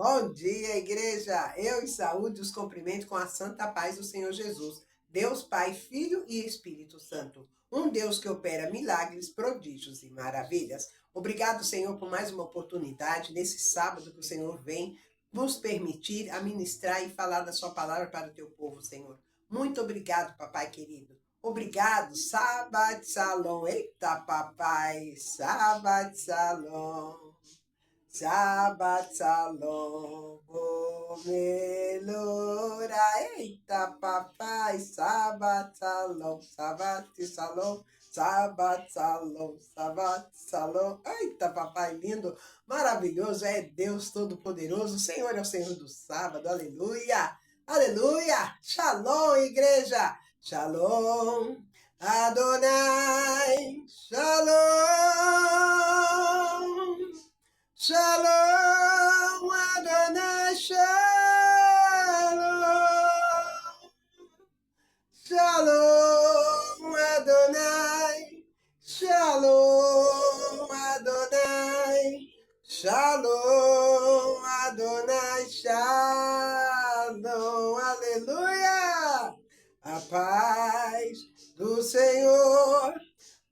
Bom dia, igreja! Eu, em saúde, os cumprimento com a santa paz do Senhor Jesus. Deus Pai, Filho e Espírito Santo. Um Deus que opera milagres, prodígios e maravilhas. Obrigado, Senhor, por mais uma oportunidade nesse sábado que o Senhor vem nos permitir a ministrar e falar da sua palavra para o teu povo, Senhor. Muito obrigado, papai querido. Obrigado, Shabbat Shalom. Eita, papai, Shabbat Shalom. Shabbat Shalom, vou melhorar. Eita, papai, Shabbat Shalom, Shabbat Shalom, Shabbat Shalom, Shabbat Shalom. Eita, papai lindo, maravilhoso, é Deus Todo-Poderoso. O Senhor é o Senhor do sábado, aleluia, aleluia. Shalom, igreja, Shalom, Adonai, Shalom. Shalom, Adonai, Shalom. Shalom, Adonai. Shalom, Adonai. Shalom, Adonai, Shalom. Aleluia! A paz do Senhor.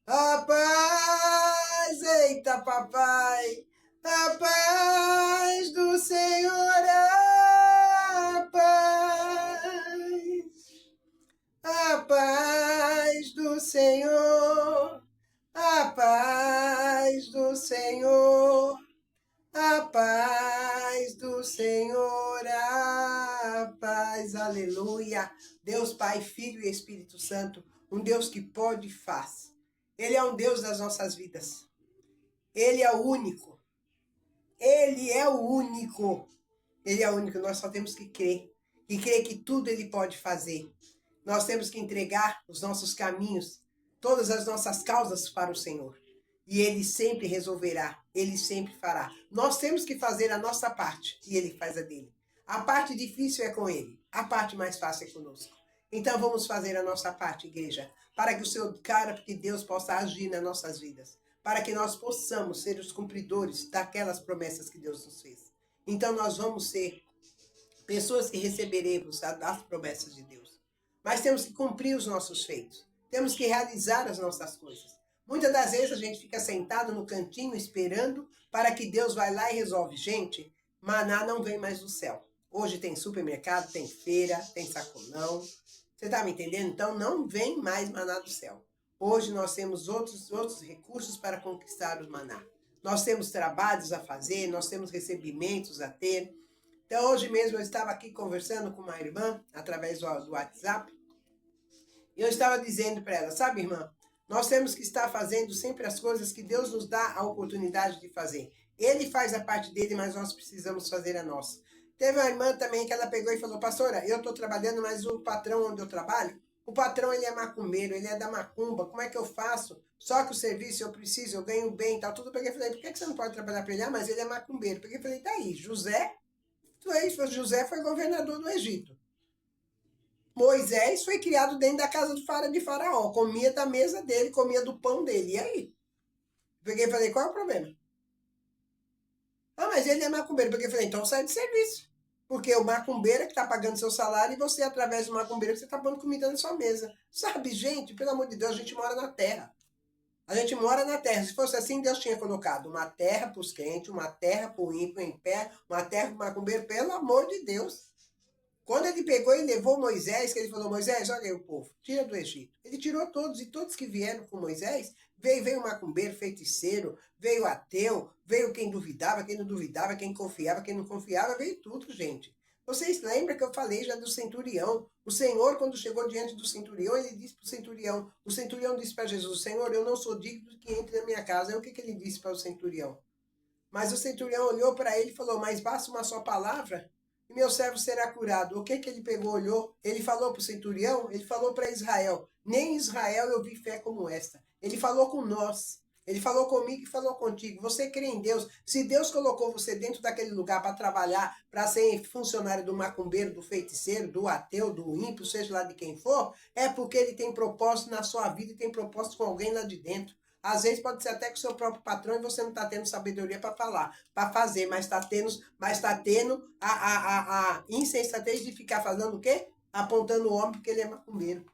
A paz, eita papai. A paz do Senhor, a paz do Senhor, a paz do Senhor, a paz do Senhor, a paz, aleluia. Deus Pai, Filho e Espírito Santo, um Deus que pode e faz. Ele é um Deus das nossas vidas. Ele é o único. Ele é o único. Ele é o único. Nós só temos que crer. E crer que tudo Ele pode fazer. Nós temos que entregar os nossos caminhos, todas as nossas causas para o Senhor. E Ele sempre resolverá. Ele sempre fará. Nós temos que fazer a nossa parte. E Ele faz a dele. A parte difícil é com Ele. A parte mais fácil é conosco. Então vamos fazer a nossa parte, igreja. Para que o Senhor, que Deus possa agir nas nossas vidas. Para que nós possamos ser os cumpridores daquelas promessas que Deus nos fez. Então nós vamos ser pessoas que receberemos as promessas de Deus. Mas temos que cumprir os nossos feitos. Temos que realizar as nossas coisas. Muitas das vezes a gente fica sentado no cantinho esperando para que Deus vai lá e resolve. Gente, maná não vem mais do céu. Hoje tem supermercado, tem feira, tem sacolão. Você está me entendendo? Então não vem mais maná do céu. Hoje nós temos outros recursos para conquistar o maná. Nós temos trabalhos a fazer, nós temos recebimentos a ter. Então hoje mesmo eu estava aqui conversando com uma irmã, através do WhatsApp, e eu estava dizendo para ela, sabe irmã, nós temos que estar fazendo sempre as coisas que Deus nos dá a oportunidade de fazer. Ele faz a parte dele, mas nós precisamos fazer a nossa. Teve uma irmã também que ela pegou e falou, pastora, eu estou trabalhando, mas o patrão onde eu trabalho, o patrão, ele é macumbeiro, ele é da macumba, como é que eu faço? Só que o serviço eu preciso, eu ganho bem e tal, tudo. Eu peguei e falei, por que você não pode trabalhar para ele? Ah, mas ele é macumbeiro. Eu peguei e falei, tá aí, José foi governador do Egito. Moisés foi criado dentro da casa de Faraó, comia da mesa dele, comia do pão dele, e aí? Eu peguei e falei, qual é o problema? Ah, mas ele é macumbeiro. Eu peguei e falei, então sai de serviço. Porque o macumbeiro é que está pagando seu salário e você, através do macumbeiro, você está pondo comida na sua mesa. Sabe, gente, pelo amor de Deus, a gente mora na terra. A gente mora na terra. Se fosse assim, Deus tinha colocado uma terra para os crentes, uma terra para o ímpio em pé, uma terra para o macumbeiro, pelo amor de Deus. Quando ele pegou e levou Moisés, que ele falou, Moisés, olha aí o povo, tira do Egito. Ele tirou todos, e todos que vieram com Moisés, veio macumbeiro, feiticeiro, veio ateu, veio quem duvidava, quem não duvidava, quem confiava, quem não confiava, veio tudo, gente. Vocês lembram que eu falei já do centurião? O Senhor, quando chegou diante do centurião, ele disse para o centurião disse para Jesus, Senhor, eu não sou digno que entre na minha casa. Aí o que ele disse para o centurião? Mas o centurião olhou para ele e falou, mas basta uma só palavra e meu servo será curado. O que ele pegou, olhou? Ele falou para o centurião, ele falou para Israel. Nem em Israel eu vi fé como esta. Ele falou com nós. Ele falou comigo e falou contigo. Você crê em Deus. Se Deus colocou você dentro daquele lugar para trabalhar, para ser funcionário do macumbeiro, do feiticeiro, do ateu, do ímpio, seja lá de quem for, é porque ele tem propósito na sua vida e tem propósito com alguém lá de dentro. Às vezes pode ser até com o seu próprio patrão e você não está tendo sabedoria para falar, para fazer, mas tá tendo a insensatez de ficar fazendo o quê? Apontando o homem porque ele é macumbeiro.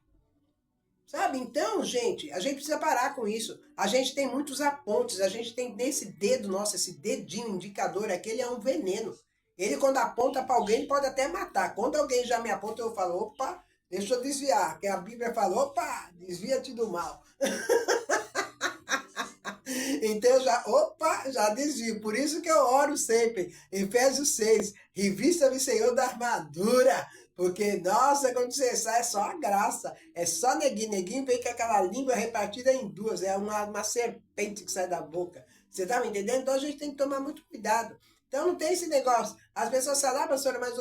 Sabe? Então, gente, a gente precisa parar com isso. A gente tem muitos apontes, a gente tem nesse dedo nosso, esse dedinho indicador aqui, ele é um veneno. Ele, quando aponta para alguém, pode até matar. Quando alguém já me aponta, eu falo, opa, deixa eu desviar. Que a Bíblia fala, opa, desvia-te do mal. Então, já desvio. Por isso que eu oro sempre. Efésios 6, revista-me, Senhor, da armadura. Porque, nossa, quando você sai, é só a graça. É só neguinho, vem com aquela língua repartida em duas. É uma serpente que sai da boca. Você tá me entendendo? Então, a gente tem que tomar muito cuidado. Então, não tem esse negócio. As pessoas falam, ah, pastora, mas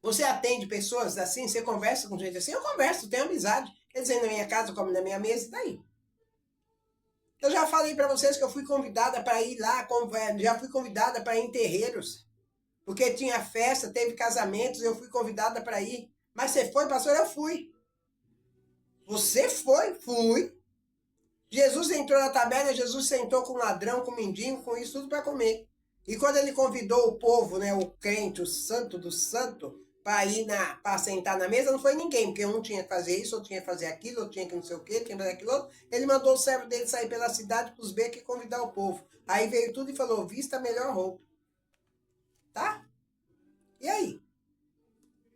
você atende pessoas assim? Você conversa com gente assim? Eu converso, tenho amizade. Eles vêm na minha casa, comem na minha mesa, e daí? Eu já falei para vocês que eu fui convidada para ir lá, já fui convidada para ir em terreiros, porque tinha festa, teve casamentos, eu fui convidada para ir. Mas você foi, pastor? Eu fui. Você foi? Fui. Jesus entrou na taberna, Jesus sentou com ladrão, com mendigo, com isso tudo para comer. E quando ele convidou o povo, né, o crente, o santo do santo, para ir para sentar na mesa, não foi ninguém, porque um tinha que fazer isso, outro tinha que fazer aquilo, outro tinha que não sei o quê, tinha que fazer aquilo outro. Ele mandou o servo dele sair pela cidade para os becos e convidar o povo. Aí veio tudo e falou, vista a melhor roupa. Tá? E aí?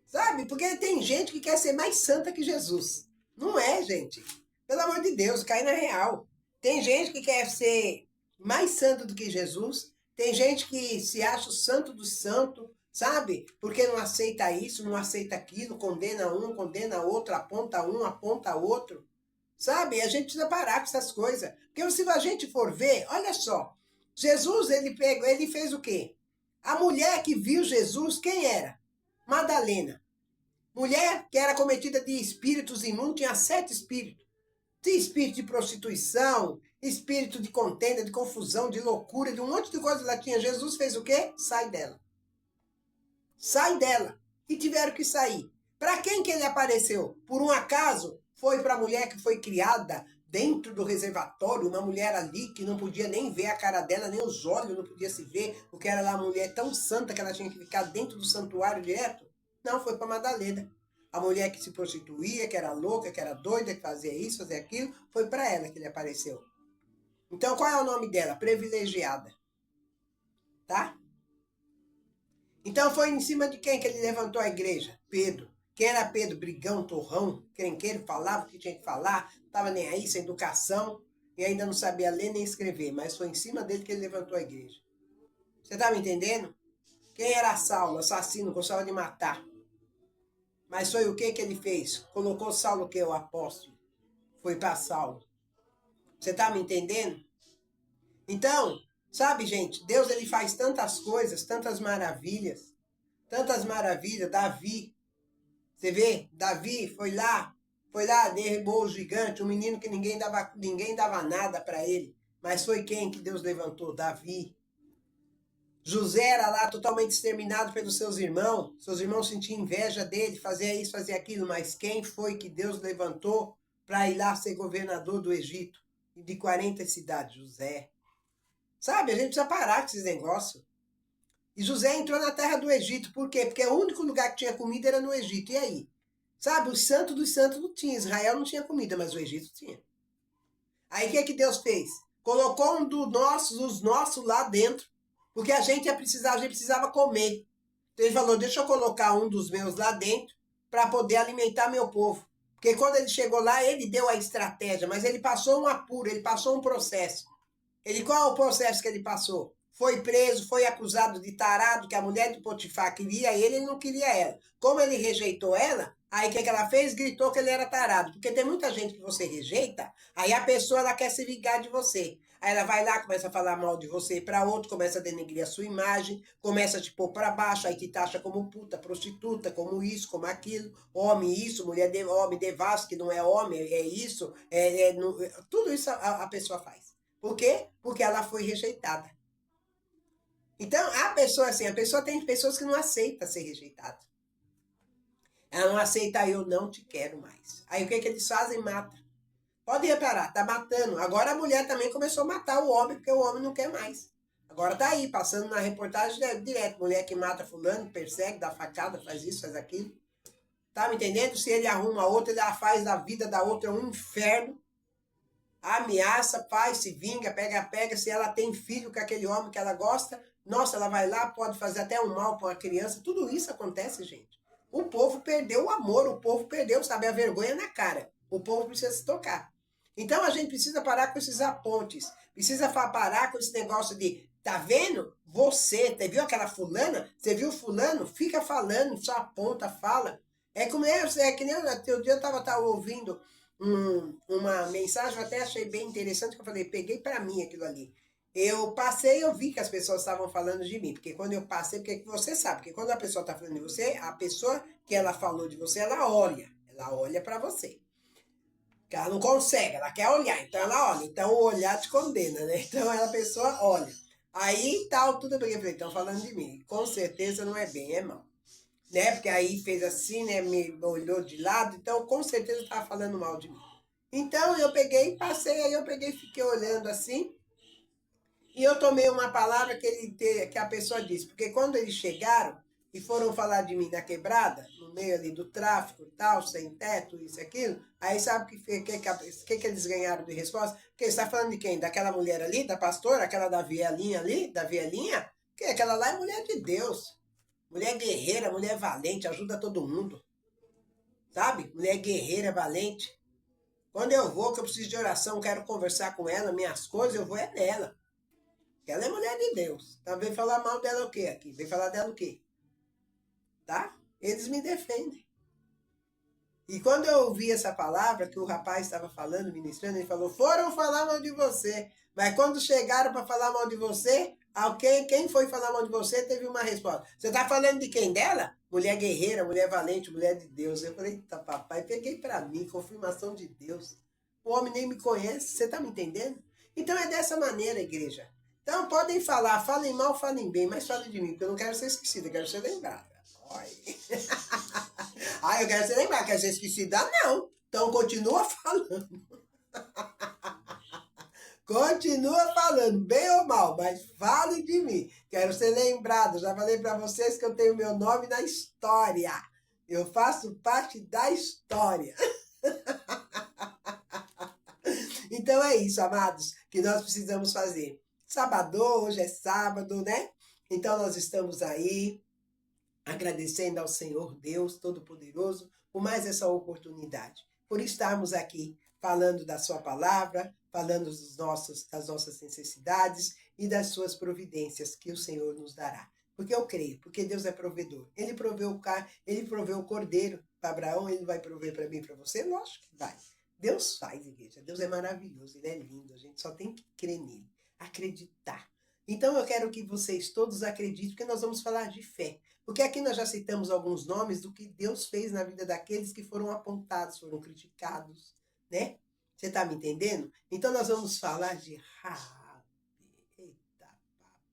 Sabe? Porque tem gente que quer ser mais santa que Jesus. Não é, gente. Pelo amor de Deus, cai na real. Tem gente que quer ser mais santo do que Jesus. Tem gente que se acha o santo do santo, sabe? Porque não aceita isso, não aceita aquilo, condena um, condena outro, aponta outro. Sabe? A gente precisa parar com essas coisas. Porque se a gente for ver, olha só. Jesus, ele fez o quê? A mulher que viu Jesus, quem era? Madalena. Mulher que era cometida de espíritos imundos, tinha 7 espíritos. Tinha espírito de prostituição, espírito de contenda, de confusão, de loucura, de um monte de coisa ela tinha. Jesus fez o quê? Sai dela. Sai dela. E tiveram que sair. Para quem que ele apareceu? Por um acaso, foi para a mulher que foi criada dentro do reservatório, uma mulher ali que não podia nem ver a cara dela, nem os olhos não podia se ver, porque era lá uma mulher tão santa que ela tinha que ficar dentro do santuário direto. Não, foi para Madalena. A mulher que se prostituía, que era louca, que era doida, que fazia isso, fazia aquilo, foi para ela que ele apareceu. Então, qual é o nome dela? Privilegiada. Tá? Então, foi em cima de quem que ele levantou a igreja? Pedro. Quem era Pedro? Brigão, torrão, crenqueiro, falava o que tinha que falar, estava nem aí, sem educação, e ainda não sabia ler nem escrever, mas foi em cima dele que ele levantou a igreja. Você tá me entendendo? Quem era Saulo? Assassino, gostava de matar. Mas foi o que ele fez? Colocou Saulo o quê? O apóstolo. Foi para Saulo. Você tá me entendendo? Então, sabe, gente, Deus ele faz tantas coisas, tantas maravilhas. Davi, você vê? Davi foi lá, derrubou o gigante, um menino que ninguém dava nada para ele. Mas foi quem que Deus levantou? Davi. José era lá totalmente exterminado pelos seus irmãos sentiam inveja dele, fazia isso, fazia aquilo, mas quem foi que Deus levantou para ir lá ser governador do Egito? E de 40 cidades, José. Sabe, a gente precisa parar com esses negócios. E José entrou na terra do Egito, por quê? Porque o único lugar que tinha comida era no Egito, e aí? Sabe, o santo dos santos não tinha, Israel não tinha comida, mas o Egito tinha. Aí o que Deus fez? Colocou os nossos lá dentro, porque a gente precisava comer. Então ele falou, deixa eu colocar um dos meus lá dentro para poder alimentar meu povo. Porque quando ele chegou lá, ele deu a estratégia, mas ele passou um apuro, ele passou um processo. Qual é o processo que ele passou? Foi preso, foi acusado de tarado, que a mulher de Potifar queria ele não queria ela. Como ele rejeitou ela, aí o que ela fez? Gritou que ele era tarado. Porque tem muita gente que você rejeita, aí a pessoa ela quer se vingar de você. Aí ela vai lá, começa a falar mal de você para outro, começa a denegrir a sua imagem, começa a te pôr para baixo, aí te taxa como puta, prostituta, como isso, como aquilo, homem isso, mulher homem devasso, que não é homem, é isso, tudo isso a pessoa faz. Por quê? Porque ela foi rejeitada. Então, tem pessoas que não aceitam ser rejeitada. Ela não aceita, eu não te quero mais. Aí o que eles fazem? Mata. Pode reparar, tá matando. Agora a mulher também começou a matar o homem, porque o homem não quer mais. Agora tá aí, passando na reportagem direto. Mulher que mata fulano, persegue, dá facada, faz isso, faz aquilo. Tá me entendendo? Se ele arruma outra, ele faz da vida da outra um inferno. Ameaça, faz, se vinga, pega. Se ela tem filho com aquele homem que ela gosta, nossa, ela vai lá, pode fazer até um mal para uma criança. Tudo isso acontece, gente. O povo perdeu o amor, o povo perdeu, sabe, a vergonha na cara. O povo precisa se tocar. Então a gente precisa parar com esses apontes. Precisa parar com esse negócio de, tá vendo? Você viu aquela fulana? Você viu fulano? Fica falando, só aponta, fala. É como é que nem outro dia eu tava ouvindo uma mensagem, eu até achei bem interessante, que eu falei, peguei para mim aquilo ali. Eu passei, eu vi que as pessoas estavam falando de mim, porque quando eu passei, porque você sabe, porque quando a pessoa está falando de você, a pessoa que ela falou de você, ela olha para você. Porque ela não consegue, ela quer olhar, então ela olha. Então o olhar te condena, né? Então a pessoa olha. Aí tal, tudo bem. Eu falei, estão falando de mim. Com certeza não é bem, é mal. Né? Porque aí fez assim, né? Me olhou de lado, então com certeza estava falando mal de mim. Então eu peguei, passei, aí eu peguei, fiquei olhando assim, e eu tomei uma palavra que a pessoa disse, porque quando eles chegaram e foram falar de mim na quebrada, no meio ali do tráfico e tal, sem teto, isso e aquilo, aí sabe o que eles ganharam de resposta? Porque eles estão falando de quem? Daquela mulher ali, da pastora, aquela da vielinha ali, da vielinha? Que aquela lá é mulher de Deus. Mulher guerreira, mulher valente, ajuda todo mundo. Sabe? Mulher guerreira, valente. Quando eu vou, que eu preciso de oração, quero conversar com ela, minhas coisas, eu vou é nela. Ela é mulher de Deus. Tá? Vem falar mal dela o quê aqui? Vem falar dela o quê? Tá? Eles me defendem. E quando eu ouvi essa palavra que o rapaz estava falando, ministrando, ele falou, foram falar mal de você. Mas quando chegaram para falar mal de você, quem foi falar mal de você teve uma resposta. Você está falando de quem? Dela? Mulher guerreira, mulher valente, mulher de Deus. Eu falei, eita papai, peguei para mim, confirmação de Deus. O homem nem me conhece, você está me entendendo? Então é dessa maneira, igreja. Então podem falar, falem mal, falem bem, mas falem de mim, porque eu não quero ser esquecida, eu quero ser lembrada. Eu quero ser lembrada, quero ser esquecida, não. Então continua falando. Continua falando, bem ou mal, mas fale de mim. Quero ser lembrado. Já falei para vocês que eu tenho meu nome na história. Eu faço parte da história. Então é isso, amados, que nós precisamos fazer. Sábado, hoje é sábado, né? Então nós estamos aí agradecendo ao Senhor Deus Todo-Poderoso por mais essa oportunidade, por estarmos aqui falando da sua palavra, falando das nossas necessidades e das suas providências que o Senhor nos dará. Porque eu creio, porque Deus é provedor. Ele proveu o cordeiro para Abraão, ele vai prover para mim e para você? Lógico que vai. Deus faz, igreja. Deus é maravilhoso, ele é lindo. A gente só tem que crer nele, acreditar. Então eu quero que vocês todos acreditem, porque nós vamos falar de fé. Porque aqui nós já citamos alguns nomes do que Deus fez na vida daqueles que foram apontados, foram criticados, né? Você está me entendendo? Então nós vamos falar de Raabe. Eita,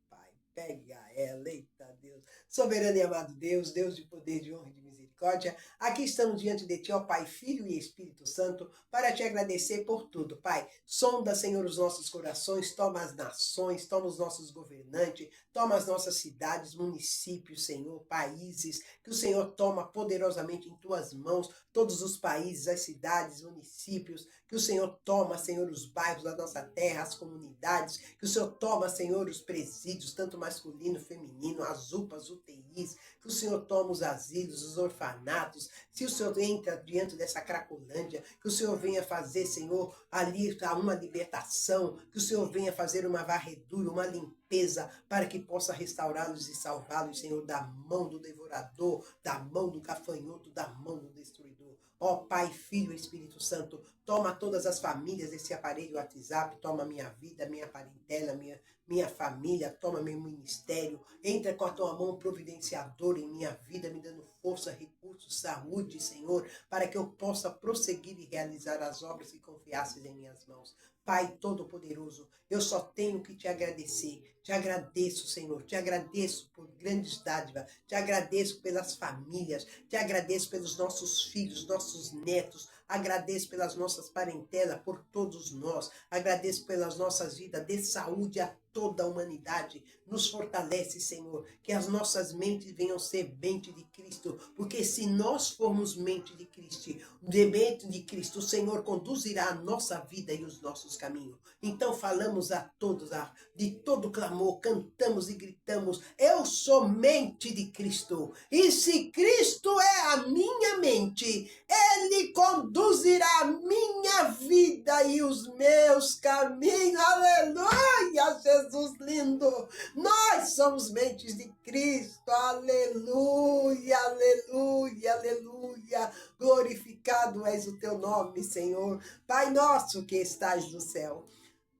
papai, pega ela, eita Deus. Soberano e amado Deus, Deus de poder, de honra e de misericórdia, aqui estamos diante de Ti, ó Pai, Filho e Espírito Santo, para Te agradecer por tudo, Pai. Sonda, Senhor, os nossos corações, toma as nações, toma os nossos governantes, toma as nossas cidades, municípios, Senhor, países, que o Senhor toma poderosamente em Tuas mãos, todos os países, as cidades, municípios, que o Senhor toma, Senhor, os bairros da nossa terra, as comunidades, que o Senhor toma, Senhor, os presídios, tanto masculino, feminino, as UPAs, UTIs, que o Senhor toma os asilos, os orfanatos, se o Senhor entra diante dessa Cracolândia, que o Senhor venha fazer, Senhor, ali uma libertação, que o Senhor venha fazer uma varredura, uma limpeza, para que possa restaurá-los e salvá-los, Senhor, da mão do devorador, da mão do gafanhoto, da mão do destruidor. Ó Pai, Filho e Espírito Santo, toma todas as famílias desse aparelho WhatsApp, toma minha vida, minha parentela, minha família, toma meu ministério, entra com a tua mão providenciadora em minha vida, me dando força, recursos, saúde, Senhor, para que eu possa prosseguir e realizar as obras que confiasses em minhas mãos. Pai Todo-Poderoso, eu só tenho que te agradecer. Te agradeço, Senhor, te agradeço por grandes dádivas, te agradeço pelas famílias, te agradeço pelos nossos filhos, nossos netos, Agradeço pelas nossas parentelas, por todos nós. Agradeço pelas nossas vidas. Dê saúde a toda a humanidade. Nos fortalece, Senhor. Que as nossas mentes venham ser mente de Cristo. Porque se nós formos mente de Cristo, o Senhor conduzirá a nossa vida e os nossos caminhos. Então falamos a todos, de todo clamor, cantamos e gritamos: eu sou mente de Cristo. E se Cristo é a minha mente, Ele conduzirá a minha vida e os meus caminhos. Aleluia, Jesus lindo. Nós somos mentes de Cristo. Aleluia, aleluia, aleluia. Glorificado és o teu nome, Senhor. Pai nosso que estás no céu,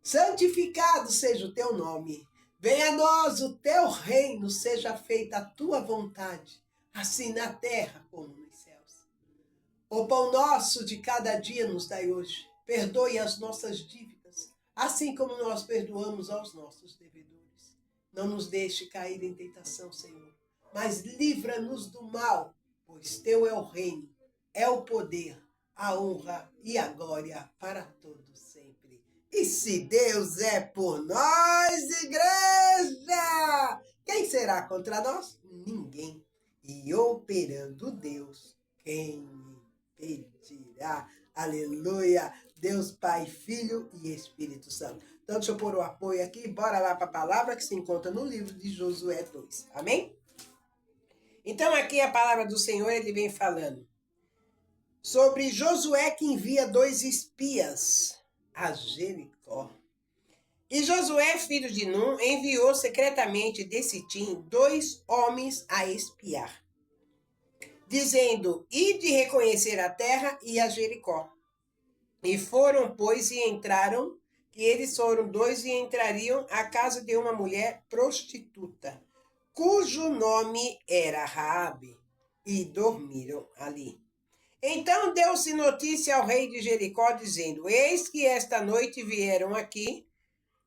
santificado seja o teu nome. Venha a nós o teu reino, seja feita a tua vontade, assim na terra como nos céus. O pão nosso de cada dia nos dai hoje. Perdoe as nossas dívidas, assim como nós perdoamos aos nossos devedores. Não nos deixe cair em tentação, Senhor, mas livra-nos do mal, pois teu é o reino, é o poder, a honra e a glória para todos sempre. E se Deus é por nós, igreja, quem será contra nós? Ninguém. E operando Deus, quem impedirá? Aleluia. Deus Pai, Filho e Espírito Santo. Então deixa eu pôr o apoio aqui. Bora lá para a palavra que se encontra no livro de Josué 2. Amém? Então aqui a palavra do Senhor, ele vem falando sobre Josué que envia 2 espias a Jericó. E Josué, filho de Num, enviou secretamente de Sitim 2 homens a espiar, dizendo: ide reconhecer a terra e a Jericó. E foram, pois, e entraram, que eles foram 2 e entrariam à casa de uma mulher prostituta, cujo nome era Raabe, e dormiram ali. Então deu-se notícia ao rei de Jericó, dizendo: eis que esta noite vieram aqui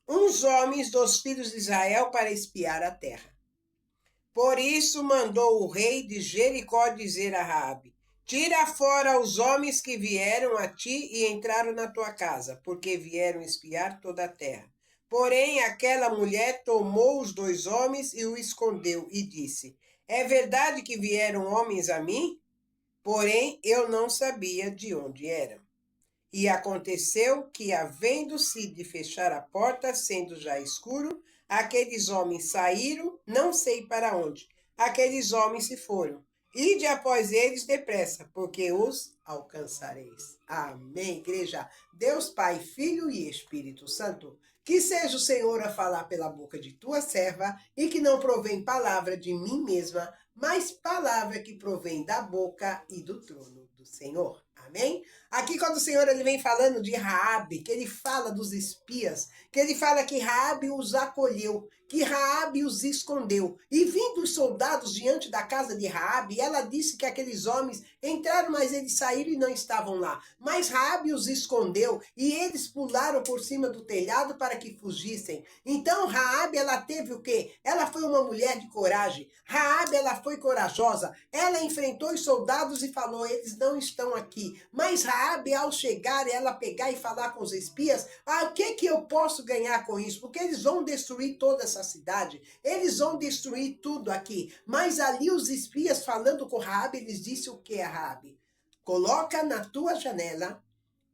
uns homens dos filhos de Israel para espiar a terra. Por isso mandou o rei de Jericó dizer a Raabe: tira fora os homens que vieram a ti e entraram na tua casa, porque vieram espiar toda a terra. Porém, aquela mulher tomou os 2 homens e o escondeu e disse: é verdade que vieram homens a mim? Porém, eu não sabia de onde eram. E aconteceu que, havendo-se de fechar a porta, sendo já escuro, aqueles homens saíram, não sei para onde. Aqueles homens se foram. Ide após eles depressa, porque os alcançareis. Amém, igreja. Deus Pai, Filho e Espírito Santo, que seja o Senhor a falar pela boca de tua serva e que não provém palavra de mim mesma, mas palavra que provém da boca e do trono do Senhor. Amém? Aqui quando o Senhor ele vem falando de Raabe, que ele fala dos espias, que ele fala que Raabe os acolheu, que Raabe os escondeu. E vindo os soldados diante da casa de Raabe, ela disse que aqueles homens entraram, mas eles saíram e não estavam lá. Mas Raabe os escondeu e eles pularam por cima do telhado para que fugissem. Então Raabe, ela teve o quê? Ela foi uma mulher de coragem. Raabe, ela foi corajosa. Ela enfrentou os soldados e falou: eles não estão aqui. Mas Raabe, ao chegar, ela pegar e falar com os espias: o que eu posso ganhar com isso? Porque eles vão destruir toda essa cidade. Eles vão destruir tudo aqui. Mas ali os espias falando com Raabe, eles disseram o que a Raabe? Coloca na tua janela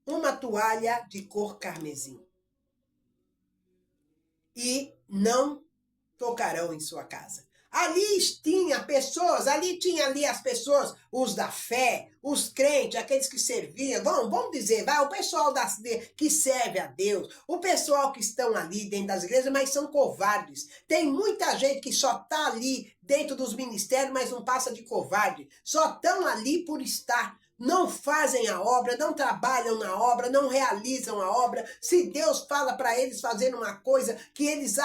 uma toalha de cor carmesim. E não tocarão em sua casa. Ali tinha pessoas, as pessoas, os da fé, os crentes, aqueles que serviam, vamos dizer, o pessoal que serve a Deus, o pessoal que estão ali dentro das igrejas, mas são covardes. Tem muita gente que só está ali dentro dos ministérios, mas não passa de covarde. Só estão ali por estar. Não fazem a obra, não trabalham na obra, não realizam a obra. Se Deus fala para eles fazerem uma coisa que eles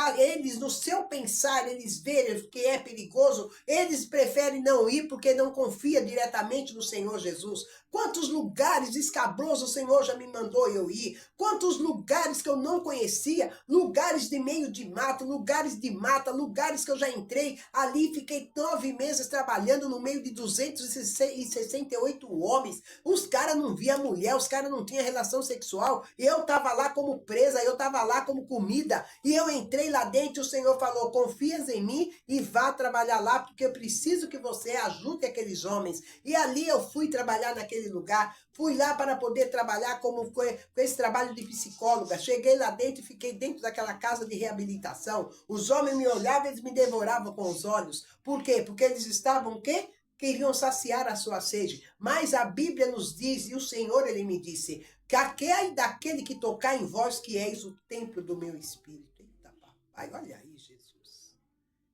no seu pensar, eles verem que é perigoso, eles preferem não ir porque não confia diretamente no Senhor Jesus. Quantos lugares escabrosos o Senhor já me mandou eu ir? Quantos lugares que eu não conhecia, lugares de meio de mato, lugares de mata, lugares que eu já entrei ali, fiquei 9 meses trabalhando no meio de 268 homens. homens. Os caras não via mulher, os caras não tinham relação sexual. Eu tava lá como presa, eu tava lá como comida. E eu entrei lá dentro e o Senhor falou, confias em mim e vá trabalhar lá, porque eu preciso que você ajude aqueles homens. E ali eu fui trabalhar naquele lugar. Fui lá para poder trabalhar com esse trabalho de psicóloga. Cheguei lá dentro e fiquei dentro daquela casa de reabilitação. Os homens me olhavam, eles me devoravam com os olhos. Por quê? Porque eles estavam o quê? Queriam saciar a sua sede. Mas a Bíblia nos diz, e o Senhor, ele me disse, que aquele daquele que tocar em vós, que és o templo do meu Espírito. Eita, papai, olha aí, Jesus.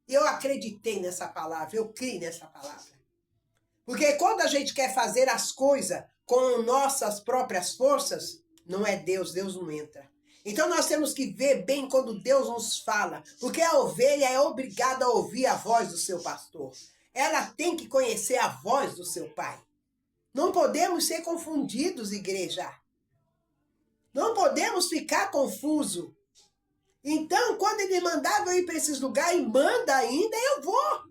E eu acreditei nessa palavra, eu criei nessa palavra. Porque quando a gente quer fazer as coisas com nossas próprias forças, não é Deus, Deus não entra. Então nós temos que ver bem quando Deus nos fala, porque a ovelha é obrigada a ouvir a voz do seu pastor. Ela tem que conhecer a voz do seu pai. Não podemos ser confundidos, igreja. Não podemos ficar confusos. Então, quando ele mandava eu ir para esses lugares, e manda ainda, eu vou.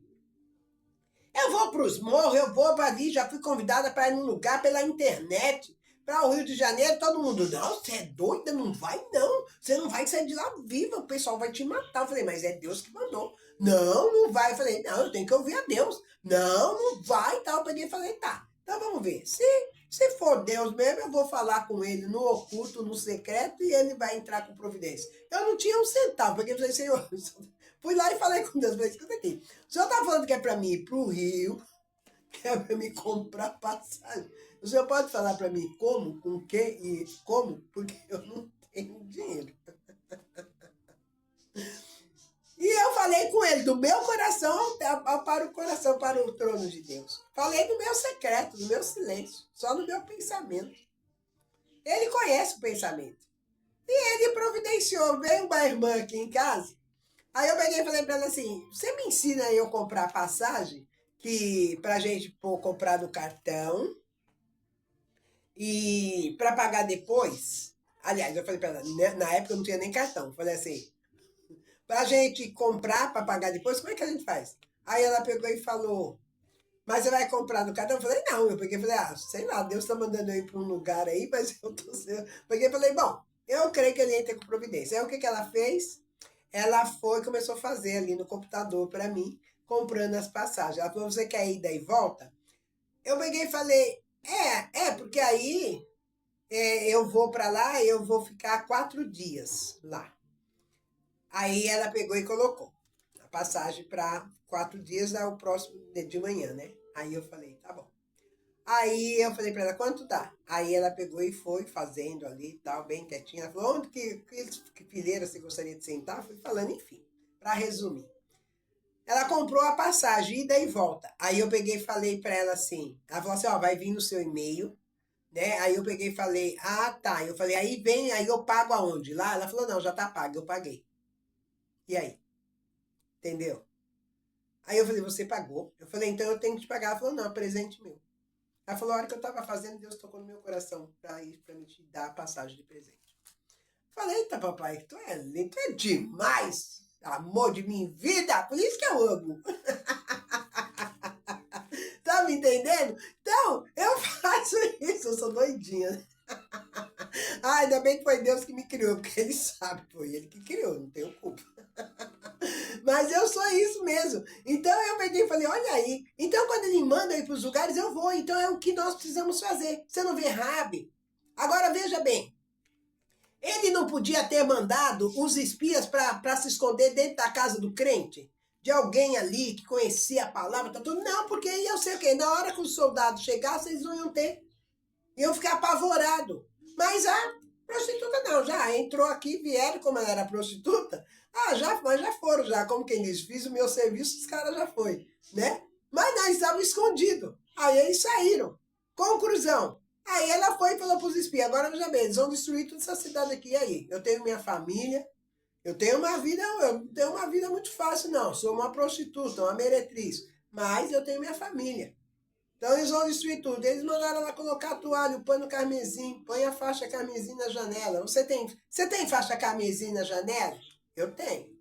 Eu vou para os morros, eu vou para ali, já fui convidada para ir num lugar pela internet, para o Rio de Janeiro, todo mundo, não, você é doida, não vai não, você não vai sair de lá viva, o pessoal vai te matar. Eu falei, mas é Deus que mandou. Não, não vai. Eu falei, não, eu tenho que ouvir a Deus. Não, não vai, tal. Eu peguei e falei, tá, então vamos ver. Se for Deus mesmo, eu vou falar com ele no oculto, no secreto, e ele vai entrar com providência. Eu não tinha um centavo, porque eu falei, Senhor, fui lá e falei com Deus, falei, escuta aqui, o senhor tá falando que é para mim ir pro Rio, que é para me comprar passagem. O senhor pode falar para mim como, com que e como? Porque eu não tenho dinheiro. E eu falei com ele, do meu coração para o coração, para o trono de Deus. Falei do meu secreto, do meu silêncio, só no meu pensamento. Ele conhece o pensamento. E ele providenciou, veio uma irmã aqui em casa. Aí eu peguei e falei para ela assim, você me ensina aí eu comprar passagem, que pra gente comprar no cartão, e para pagar depois. Aliás, eu falei para ela, na época eu não tinha nem cartão. Eu falei assim, pra gente comprar, para pagar depois, como é que a gente faz? Aí ela pegou e falou, mas você vai comprar no cartão? Eu falei, não. Eu peguei e falei, sei lá, Deus tá mandando eu ir para um lugar aí, mas eu tô sendo... Peguei e falei, bom, eu creio que ele entra com providência. Aí o que ela fez? Ela foi e começou a fazer ali no computador para mim, comprando as passagens. Ela falou, você quer ida e volta? Eu peguei e falei, porque aí eu vou para lá e eu vou ficar 4 dias lá. Aí ela pegou e colocou a passagem para 4 dias, o próximo de manhã, né? Aí eu falei, tá bom. Aí eu falei para ela, quanto dá? Aí ela pegou e foi fazendo ali e tal, bem quietinha. Ela falou, onde que fileira você gostaria de sentar? Fui falando, enfim, para resumir. Ela comprou a passagem, ida e volta. Aí eu peguei e falei para ela assim, ela falou assim, ó, vai vir no seu e-mail, né? Aí eu peguei e falei, tá. Eu falei, aí vem, aí eu pago aonde? Lá? Ela falou, não, já tá pago, eu paguei. E aí? Entendeu? Aí eu falei, você pagou? Eu falei, então eu tenho que te pagar. Ela falou, não, é presente meu. Ela falou, a hora que eu tava fazendo, Deus tocou no meu coração pra ir, pra me te dar a passagem de presente. Falei, eita papai, tu é lindo, tu é demais, amor de minha vida, por isso que eu amo. Tá me entendendo? Então, eu faço isso, eu sou doidinha. Ainda bem que foi Deus que me criou, porque ele sabe, foi ele que criou, não tenho culpa. Mas eu sou isso mesmo. Então eu peguei e falei, olha aí. Então quando ele manda eu ir para os lugares, eu vou. Então é o que nós precisamos fazer. Você não vê Raabe? Agora veja bem. Ele não podia ter mandado os espias para se esconder dentro da casa do crente? De alguém ali que conhecia a palavra, tá tudo. Não, porque aí eu sei o quê? Na hora que os soldados chegassem, eles não iam ter. Iam ficar apavorados. Mas a prostituta não, já entrou aqui, vieram, como ela era prostituta. Já foram, já. Como quem diz, fiz o meu serviço, os caras já foi, né? Mas nós estávamos escondidos. Aí eles saíram. Conclusão. Aí ela foi e falou para os espias, agora veja bem, eles vão destruir toda essa cidade aqui. E aí? Eu tenho minha família, eu não tenho uma vida muito fácil, não. Sou uma prostituta, uma meretriz. Mas eu tenho minha família. Então eles vão destruir tudo. Eles mandaram ela colocar a toalha, o pano carmesim, põe a faixa carmesim na janela. Você tem faixa carmesim na janela? Eu tenho.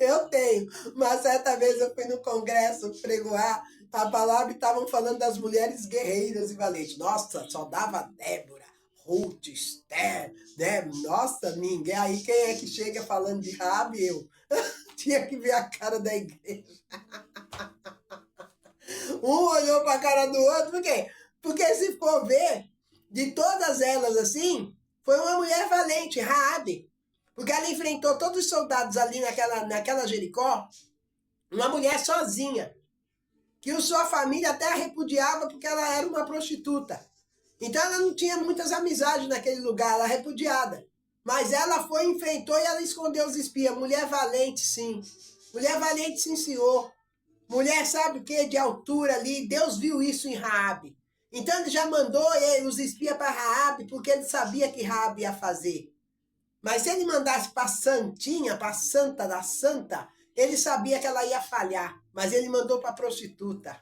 Eu tenho. Uma certa vez eu fui no congresso pregoar a palavra e estavam falando das mulheres guerreiras e valentes. Nossa, só dava Débora, Ruth, Esther, né? Nossa, ninguém. Aí quem é que chega falando de Raabe? Eu. Tinha que ver a cara da igreja. Um olhou para a cara do outro, por quê? Porque se for ver, de todas elas assim, foi uma mulher valente, Raabe. Porque ela enfrentou todos os soldados ali naquela Jericó, uma mulher sozinha, que sua família até a repudiava porque ela era uma prostituta. Então ela não tinha muitas amizades naquele lugar, ela repudiada. Mas ela foi, enfrentou e ela escondeu os espias. Mulher valente, sim. Mulher valente, sim, senhor. Mulher, sabe o que? De altura ali. Deus viu isso em Raabe. Então ele já mandou os espias para Raabe, porque ele sabia que Raabe ia fazer. Mas se ele mandasse para Santinha, para Santa da Santa, ele sabia que ela ia falhar. Mas ele mandou para prostituta.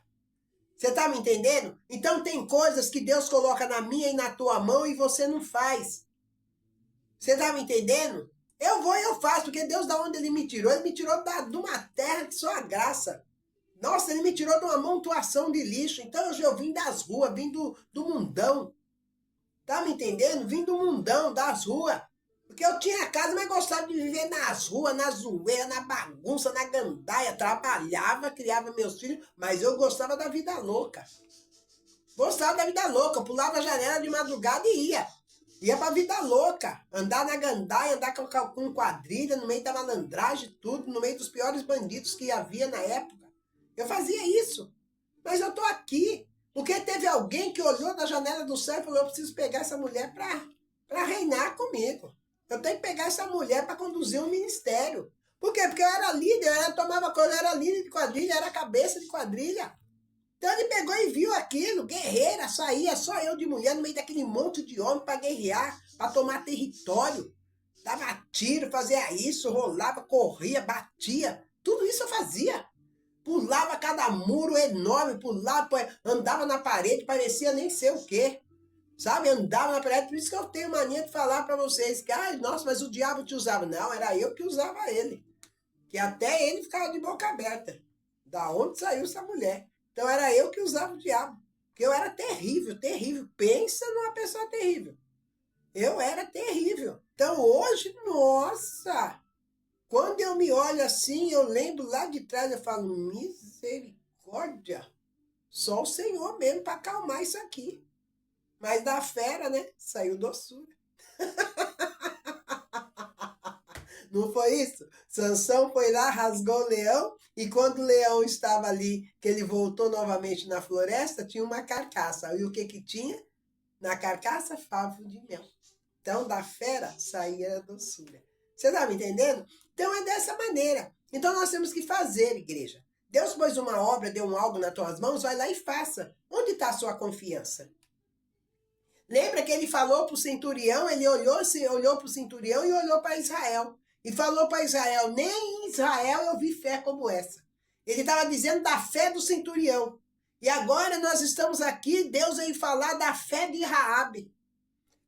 Você está me entendendo? Então tem coisas que Deus coloca na minha e na tua mão e você não faz. Você está me entendendo? Eu vou e eu faço, porque Deus, da onde Ele me tirou? Ele me tirou de uma terra que só a graça. Nossa, Ele me tirou de uma amontoação de lixo. Então eu vim das ruas, vim do mundão. Tá me entendendo? Vim do mundão, das ruas. Porque eu tinha casa, mas gostava de viver nas ruas, na zoeira, na bagunça, na gandaia. Trabalhava, criava meus filhos, mas eu gostava da vida louca. Gostava da vida louca. Eu pulava a janela de madrugada e ia. Ia pra vida louca. Andar na gandaia, andar com quadrilha, no meio da malandragem, tudo, no meio dos piores bandidos que havia na época. Eu fazia isso. Mas eu tô aqui. Porque teve alguém que olhou da janela do céu e falou: eu preciso pegar essa mulher pra reinar comigo. Eu tenho que pegar essa mulher para conduzir um ministério. Por quê? Porque eu era líder, eu era líder de quadrilha, era cabeça de quadrilha. Então ele pegou e viu aquilo, guerreira, saía só eu de mulher no meio daquele monte de homem para guerrear, para tomar território. Dava tiro, fazia isso, rolava, corria, batia. Tudo isso eu fazia. Pulava cada muro enorme, pulava, andava na parede, parecia nem sei o quê. Sabe, andava na parede, por isso que eu tenho mania de falar para vocês que, nossa, mas o diabo te usava. Não, era eu que usava ele. Que até ele ficava de boca aberta. Da onde saiu essa mulher? Então era eu que usava o diabo. Porque eu era terrível, terrível. Pensa numa pessoa terrível. Eu era terrível. Então hoje, nossa, quando eu me olho assim, eu lembro lá de trás, eu falo, misericórdia. Só o Senhor mesmo para acalmar isso aqui. Mas da fera, né? Saiu doçura. Não foi isso? Sansão foi lá, rasgou o leão, e quando o leão estava ali, que ele voltou novamente na floresta, tinha uma carcaça. E o que que tinha? Na carcaça, favo de mel. Então, da fera saía a doçura. Você está me entendendo? Então, é dessa maneira. Então, nós temos que fazer, igreja. Deus pôs uma obra, deu algo nas tuas mãos, vai lá e faça. Onde está a sua confiança? Lembra que ele falou para o centurião, ele olhou para o centurião e olhou para Israel. E falou para Israel, nem em Israel eu vi fé como essa. Ele estava dizendo da fé do centurião. E agora nós estamos aqui, Deus veio falar da fé de Raabe.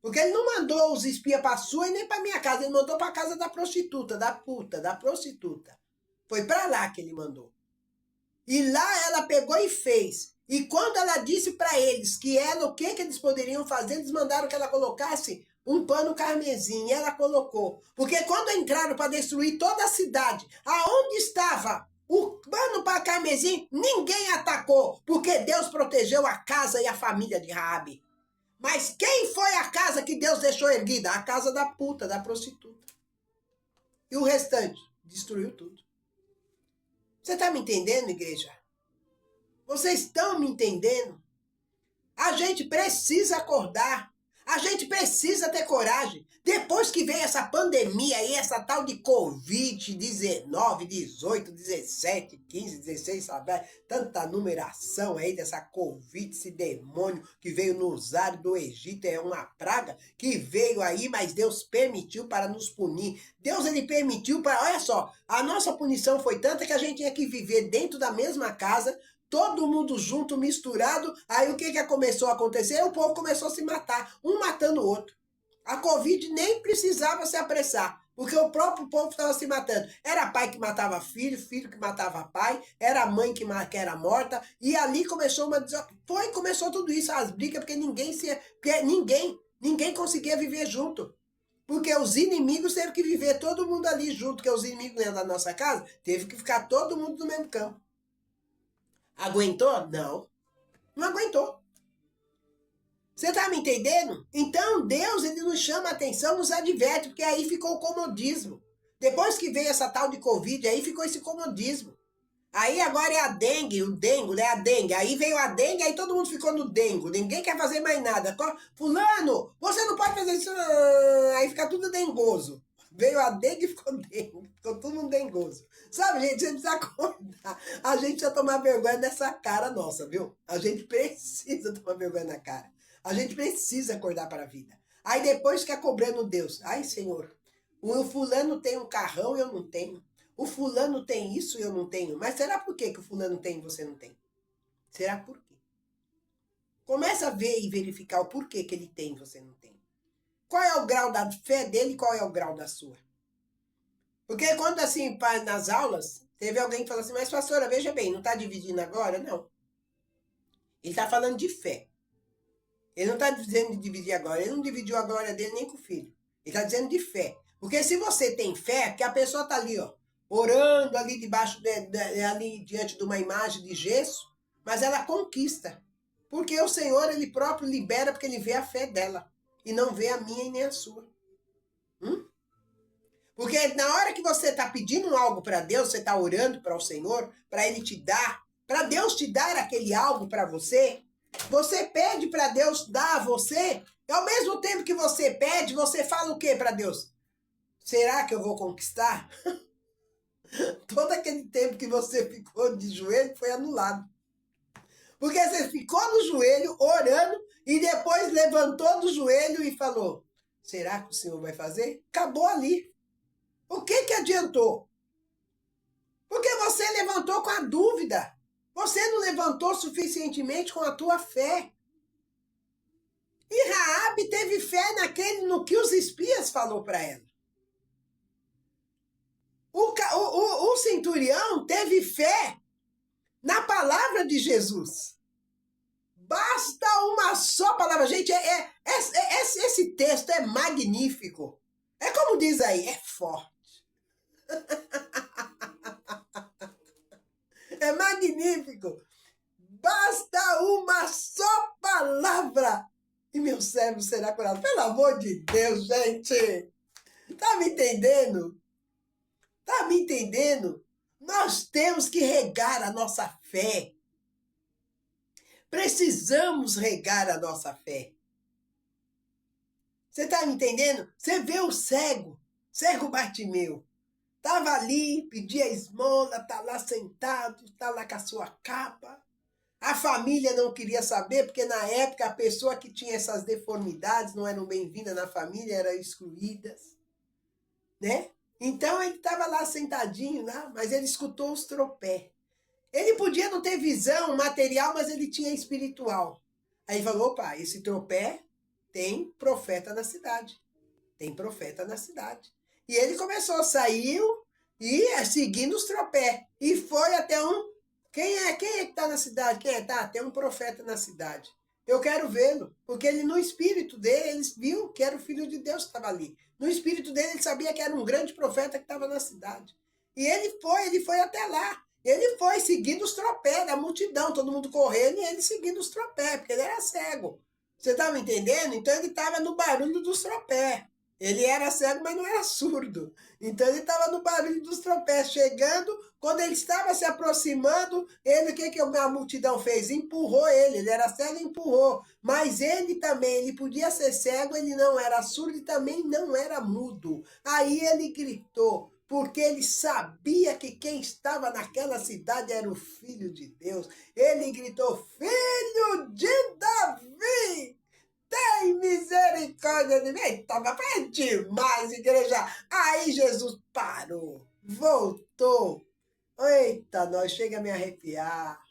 Porque ele não mandou os espias para a sua e nem para a minha casa, ele mandou para a casa da prostituta, da puta, da prostituta. Foi para lá que ele mandou. E lá ela pegou e fez. E quando ela disse para eles que ela, o que eles poderiam fazer, eles mandaram que ela colocasse um pano carmesim. E ela colocou. Porque quando entraram para destruir toda a cidade, aonde estava o pano para carmesim, ninguém atacou. Porque Deus protegeu a casa e a família de Raabe. Mas quem foi a casa que Deus deixou erguida? A casa da puta, da prostituta. E o restante? Destruiu tudo. Você está me entendendo, igreja? Vocês estão me entendendo? A gente precisa acordar. A gente precisa ter coragem. Depois que veio essa pandemia aí, essa tal de Covid-19, 18, 17, 15, 16, sabe? Tanta numeração aí dessa Covid, esse demônio que veio nos ares do Egito, é uma praga que veio aí, mas Deus permitiu para nos punir. Deus, ele permitiu para... Olha só, a nossa punição foi tanta que a gente tinha que viver dentro da mesma casa, todo mundo junto, misturado. Aí o que começou a acontecer? O povo começou a se matar, um matando o outro. A Covid nem precisava se apressar, Porque o próprio povo estava se matando. Era pai que matava filho, filho que matava pai, era mãe que era morta, e ali começou começou tudo isso, as brigas, porque ninguém conseguia viver junto. Porque os inimigos teve que viver todo mundo ali junto, porque os inimigos dentro da nossa casa teve que ficar todo mundo no mesmo campo. Aguentou? Não. Não aguentou. Você tá me entendendo? Então Deus, ele nos chama a atenção, nos adverte, porque aí ficou o comodismo. Depois que veio essa tal de Covid, aí ficou esse comodismo. Aí agora é a dengue, o dengo, né? A dengue. Aí veio a dengue, aí todo mundo ficou no dengo. Ninguém quer fazer mais nada. Fulano, você não pode fazer isso. Aí fica tudo dengoso. Veio a dengue e ficou dengue. Ficou todo mundo dengoso. Sabe, gente, a gente precisa acordar. A gente precisa tomar vergonha nessa cara nossa, viu? A gente precisa tomar vergonha na cara. A gente precisa acordar para a vida. Aí depois fica cobrando Deus. Ai, Senhor, o fulano tem um carrão e eu não tenho. O fulano tem isso e eu não tenho. Mas será por que o fulano tem e você não tem? Será por quê? Começa a ver e verificar o porquê que ele tem e você não tem. Qual é o grau da fé dele e qual é o grau da sua? Porque quando assim, nas aulas, teve alguém que falou assim, mas pastora, veja bem, não está dividindo agora? Não. Ele está falando de fé. Ele não está dizendo de dividir agora. Ele não dividiu a glória dele nem com o filho. Ele está dizendo de fé. Porque se você tem fé, que a pessoa está ali, ó, orando ali debaixo, ali diante de uma imagem de gesso, mas ela conquista. Porque o Senhor, ele próprio libera, porque ele vê a fé dela. E não vê a minha e nem a sua. Porque na hora que você está pedindo algo para Deus, você está orando para o Senhor, para Ele te dar, para Deus te dar aquele algo para você, você pede para Deus dar a você, e ao mesmo tempo que você pede, você fala o que para Deus? Será que eu vou conquistar? Todo aquele tempo que você ficou de joelho foi anulado. Porque você ficou no joelho orando e depois levantou do joelho e falou, será que o Senhor vai fazer? Acabou ali. O que adiantou? Porque você levantou com a dúvida. Você não levantou suficientemente com a tua fé. E Raabe teve fé no que os espias falou para ela. O centurião teve fé na palavra de Jesus. Basta uma só palavra. Gente, esse texto é magnífico. É como diz aí, é forte. É magnífico. Basta uma só palavra e meu servo será curado. Pelo amor de Deus, gente. Tá me entendendo? Tá me entendendo? Nós temos que regar a nossa fé. Precisamos regar a nossa fé. Você tá me entendendo? Você vê o cego Bartimeu. Tava ali, pedia esmola, tá lá sentado, tá lá com a sua capa. A família não queria saber, porque na época a pessoa que tinha essas deformidades não eram bem-vindas na família, eram excluídas, né? Então ele estava lá sentadinho, lá, mas ele escutou os tropé. Ele podia não ter visão material, mas ele tinha espiritual. Aí ele falou, opa, esse tropé tem profeta na cidade. Tem profeta na cidade. E ele começou, saiu e seguindo os tropé. E foi até Quem é que está na cidade? Quem é? Tá, tem um profeta na cidade. Eu quero vê-lo. Porque ele, no espírito dele, ele viu que era o Filho de Deus que estava ali. No espírito dele, ele sabia que era um grande profeta que estava na cidade. E ele foi até lá. Ele foi seguindo os tropé da multidão, todo mundo correndo e ele seguindo os tropé, porque ele era cego. Você estava entendendo? Então ele estava no barulho dos tropé. Ele era cego, mas não era surdo. Então ele estava no barulho dos tropés, chegando. Quando ele estava se aproximando, o que a multidão fez? Empurrou ele. Ele era cego e empurrou. Mas ele também, ele podia ser cego, ele não era surdo e também não era mudo. Aí ele gritou, porque ele sabia que quem estava naquela cidade era o Filho de Deus. Ele gritou, Filho de Davi! Tem misericórdia de mim. Eita, é demais, igreja. Aí Jesus parou, voltou. Eita, nós chega a me arrepiar.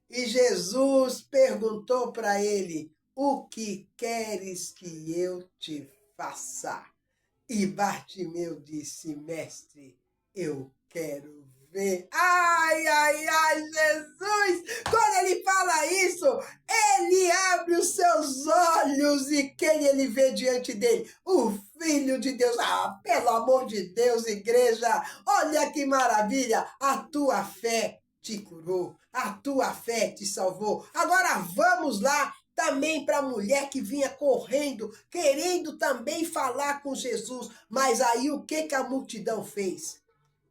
E Jesus perguntou para ele, o que queres que eu te faça? E Bartimeu disse: Mestre, eu quero ver. Ai, ai, ai, Jesus! Quando ele fala isso, ele abre os seus olhos e quem ele vê diante dele? O Filho de Deus. Ah, pelo amor de Deus, igreja, olha que maravilha! A tua fé te curou, a tua fé te salvou. Agora vamos lá também para a mulher que vinha correndo, querendo também falar com Jesus. Mas aí o que a multidão fez?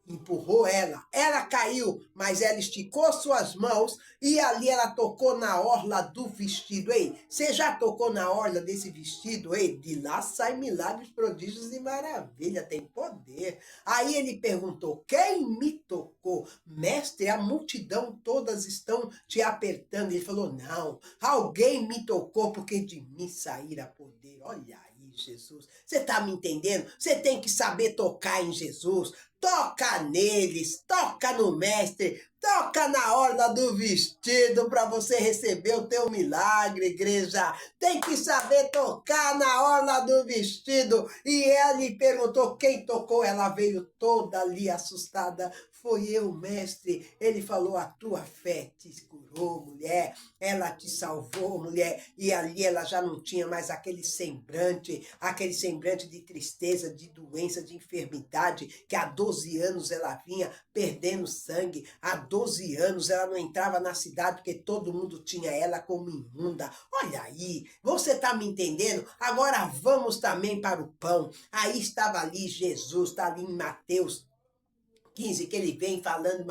Empurrou ela. Ela caiu, mas ela esticou suas mãos e ali ela tocou na orla do vestido. Ei, você já tocou na orla desse vestido? Ei, de lá sai milagres, prodígios e maravilha, tem poder. Aí ele perguntou: quem me tocou? Mestre, a multidão todas estão te apertando. Ele falou: não, alguém me tocou porque de mim sairá poder. Olha aí, Jesus. Você está me entendendo? Você tem que saber tocar em Jesus. Toca neles, toca no mestre, toca na orla do vestido para você receber o teu milagre, igreja. Tem que saber tocar na orla do vestido. E ele perguntou quem tocou. Ela veio toda ali assustada. Foi eu, mestre. Ele falou: a tua fé te curou, mulher. Ela te salvou, mulher. E ali ela já não tinha mais aquele semblante de tristeza, de doença, de enfermidade, que há 12 anos ela vinha perdendo sangue. Há 12 anos ela não entrava na cidade porque todo mundo tinha ela como imunda. Olha aí, você está me entendendo? Agora vamos também para o pão. Aí estava ali Jesus, está ali em Mateus 15, que ele vem falando,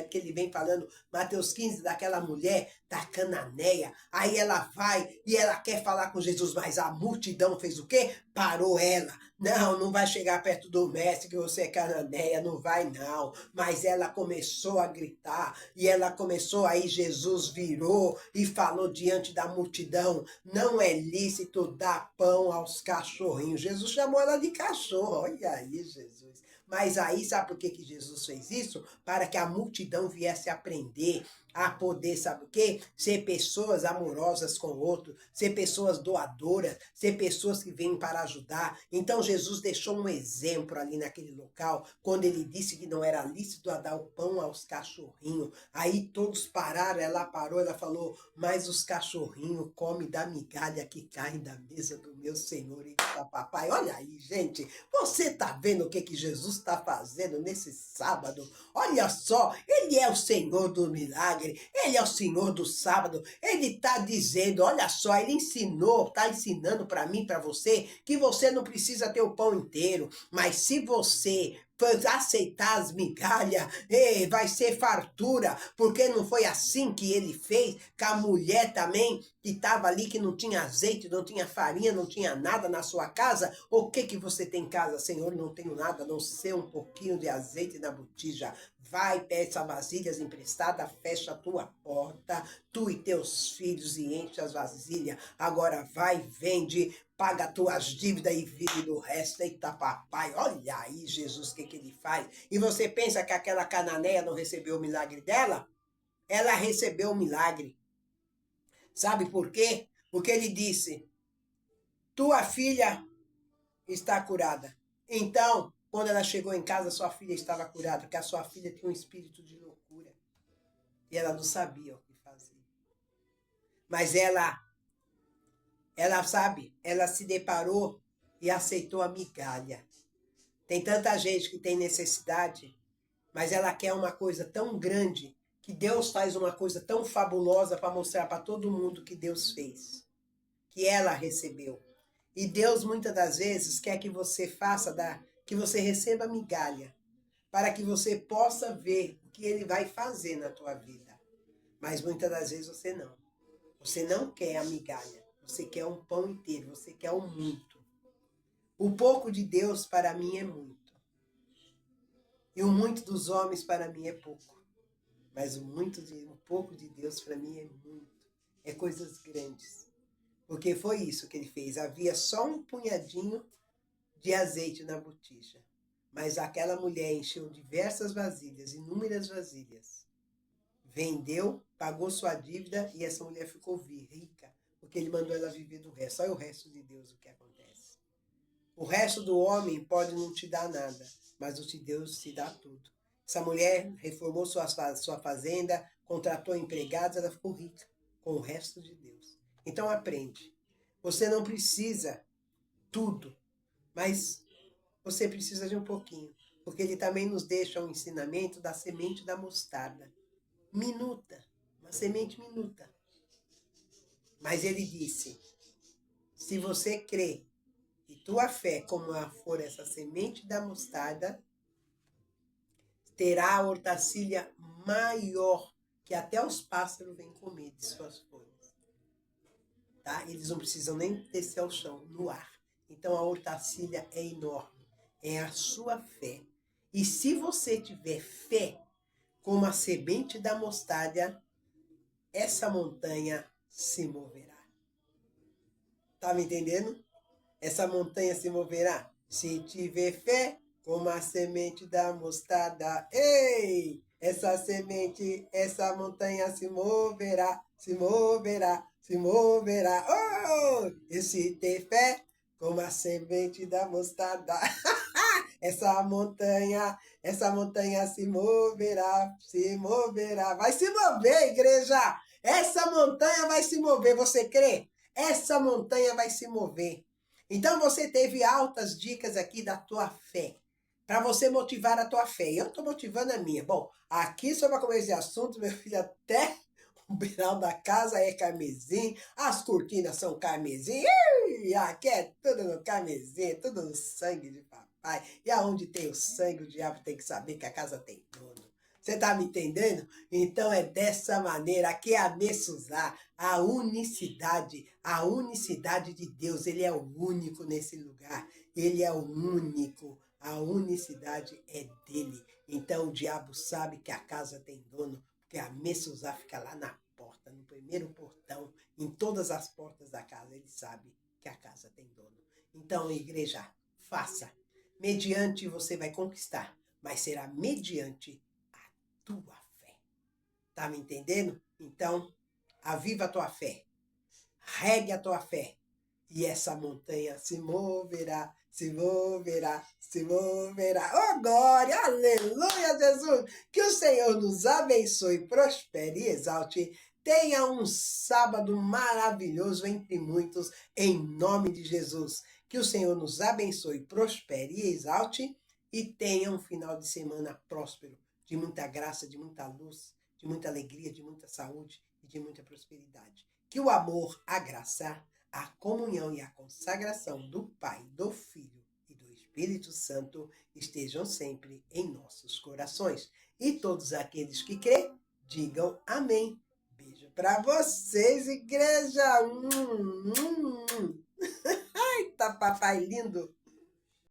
que ele vem falando, Mateus 15, daquela mulher da Cananeia. Aí ela vai e ela quer falar com Jesus, mas a multidão fez o quê? Parou ela. Não, não vai chegar perto do mestre que você é cananeia, não vai não. Mas ela começou a gritar e ela começou, aí Jesus virou e falou diante da multidão: não é lícito dar pão aos cachorrinhos. Jesus chamou ela de cachorro, olha aí, Jesus. Mas aí, sabe por que Jesus fez isso? Para que a multidão viesse aprender a poder, sabe o quê? Ser pessoas amorosas com o outro, ser pessoas doadoras, ser pessoas que vêm para ajudar. Então Jesus deixou um exemplo ali naquele local, quando ele disse que não era lícito a dar o pão aos cachorrinhos. Aí todos pararam, ela parou, ela falou: mas os cachorrinhos comem da migalha que cai da mesa do meu Senhor e do papai. Olha aí, gente, você tá vendo o que Jesus está fazendo nesse sábado? Olha só, ele é o Senhor do milagre. Ele é o Senhor do sábado. Ele está dizendo, olha só, ele ensinou, está ensinando para mim, para você, que você não precisa ter o pão inteiro, mas se você aceitar as migalhas, vai ser fartura, porque não foi assim que ele fez com a mulher também, que estava ali, que não tinha azeite, não tinha farinha, não tinha nada na sua casa. O que você tem em casa? Senhor, não tenho nada, a não ser um pouquinho de azeite na botija. Vai, peça vasilhas emprestadas, fecha a tua porta, tu e teus filhos, e enche as vasilhas. Agora vai, vende, paga tuas dívidas e vive do resto. Eita papai, olha aí Jesus, o que ele faz. E você pensa que aquela cananeia não recebeu o milagre dela? Ela recebeu o milagre. Sabe por quê? Porque ele disse: tua filha está curada. Então, quando ela chegou em casa, sua filha estava curada, porque a sua filha tinha um espírito de loucura. E ela não sabia o que fazer. Mas ela sabe, ela se deparou e aceitou a migalha. Tem tanta gente que tem necessidade, mas ela quer uma coisa tão grande, que Deus faz uma coisa tão fabulosa para mostrar para todo mundo que Deus fez, que ela recebeu. E Deus muitas das vezes quer que você que você receba migalha, para que você possa ver o que ele vai fazer na tua vida. Mas muitas das vezes você não. Você não quer a migalha, você quer um pão inteiro, você quer o muito. O pouco de Deus para mim é muito. E o muito dos homens para mim é pouco. Mas o pouco de Deus para mim é muito. É coisas grandes. Porque foi isso que ele fez. Havia só um punhadinho de azeite na botija. Mas aquela mulher encheu diversas vasilhas, inúmeras vasilhas. Vendeu, pagou sua dívida e essa mulher ficou rica. Porque ele mandou ela viver do resto. Olha o resto de Deus o que acontece. O resto do homem pode não te dar nada, mas o de Deus te dá tudo. Essa mulher reformou sua fazenda, contratou empregados, ela ficou rica com o resto de Deus. Então aprende. Você não precisa tudo, mas você precisa de um pouquinho, porque ele também nos deixa um ensinamento da semente da mostarda. Minuta, uma semente minuta. Mas ele disse, se você crê e tua fé, como for essa semente da mostarda, terá a hortacilha maior, que até os pássaros vêm comer de suas folhas. Tá? Eles não precisam nem descer ao chão, no ar. Então a hortacilha é enorme. É a sua fé. E se você tiver fé, como a semente da mostarda, essa montanha se moverá. Tá me entendendo? Essa montanha se moverá. Se tiver fé, como a semente da mostarda. Ei! Essa semente, essa montanha se moverá, se moverá, se moverá. Oh! E se ter fé, como a semente da mostarda. Essa montanha se moverá, se moverá. Vai se mover, igreja! Essa montanha vai se mover, você crê? Essa montanha vai se mover. Então você teve altas dicas aqui da tua fé, para você motivar a tua fé. E eu estou motivando a minha. Bom, aqui sobre a começo de assunto, meu filho, até o beiral da casa é carmesim, as cortinas são carmesim, aqui é tudo no carmesim, tudo no sangue de papai. E aonde tem o sangue, o diabo tem que saber que a casa tem dono. Você tá me entendendo? Então é dessa maneira que é a Messuzá, a unicidade de Deus. Ele é o único nesse lugar. Ele é o único. A unicidade é dele. Então o diabo sabe que a casa tem dono, porque a Messuzá fica lá na porta, no primeiro portão, em todas as portas da casa. Ele sabe que a casa tem dono. Então, igreja, faça. Mediante você vai conquistar, mas será mediante tua fé. Tá me entendendo? Então, aviva a tua fé. Regue a tua fé. E essa montanha se moverá, se moverá, se moverá. Oh, glória! Aleluia, Jesus! Que o Senhor nos abençoe, prospere e exalte. Tenha um sábado maravilhoso entre muitos, em nome de Jesus. Que o Senhor nos abençoe, prospere e exalte. E tenha um final de semana próspero, de muita graça, de muita luz, de muita alegria, de muita saúde e de muita prosperidade. Que o amor, a graça, a comunhão e a consagração do Pai, do Filho e do Espírito Santo estejam sempre em nossos corações. E todos aqueles que crêem, digam amém. Beijo para vocês, igreja! Eita, papai lindo!